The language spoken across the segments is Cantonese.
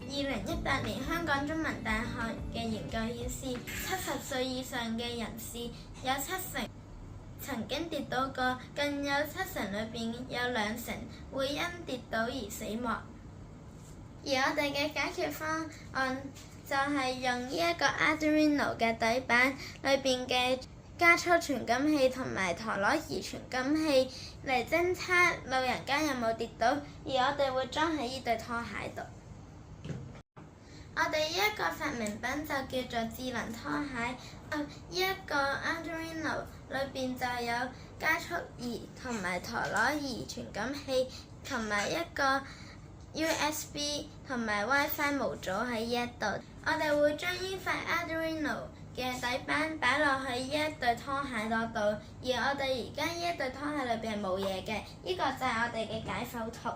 2018年香港中文大學嘅研究顯示，70歲以上嘅人士有70%曾經跌倒過，更有70%裏邊有2成會因跌倒而死亡。而我哋嘅解決方案就係用呢一個 Arduino 嘅底板裏邊嘅加速傳感器同埋陀螺儀傳感器嚟偵測老人家有冇跌倒，而我哋會裝喺呢對拖鞋度。我哋呢一個發明品就叫做智能拖鞋。呢一個 Arduino 裏邊就有加速儀同埋陀螺儀傳感器，同埋一個 USB 同埋 WiFi 模組喺呢一度。我哋會將呢塊 Arduino 嘅底板擺落去呢一對拖鞋嗰度，而我哋而家呢一對拖鞋裏邊係冇嘢嘅。呢個就係我哋嘅解剖圖。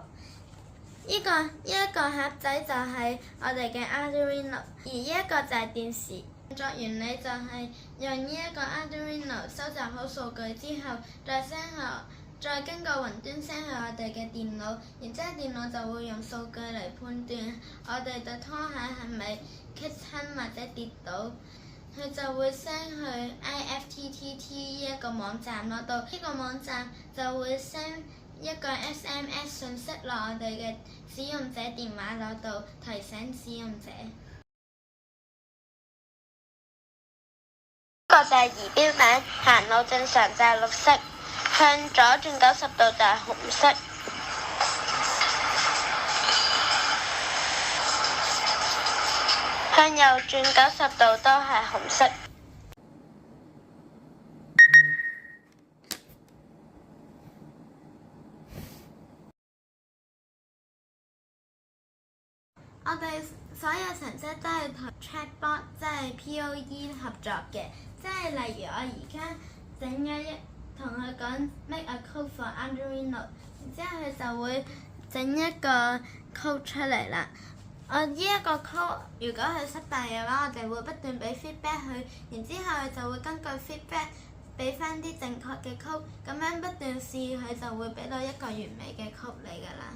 呢一個盒仔就係我哋嘅 Arduino， 而呢一個就係電池。運作原理就係用呢一個 Arduino 收集好數據之後，再經過雲端 send 去我哋嘅電腦，然之後電腦就會用數據嚟判斷我哋對拖鞋係咪棘親或者跌倒，佢就會 send 去 IFTTT 呢一個網站嗰度，呢個網站就會 send一個 SMS 信息落我哋嘅使用者電話嗰度，提醒使用者。呢個就係儀表板，行路正常就係綠色，向左轉90度就係紅色，向右轉90度都係紅色。我哋所有程式都係同 Chatbot 即係 POE 合作嘅，即係例如我而家同佢講 make a code for Arduino， 然之後佢就會整一個 code 出嚟啦。呢一個 code 如果佢失敗嘅話，我哋會不斷俾 feedback 佢，然之後佢就會根據 feedback 俾翻啲正確嘅 code， 咁樣不斷試佢就會俾到一個完美嘅 code 嚟㗎啦。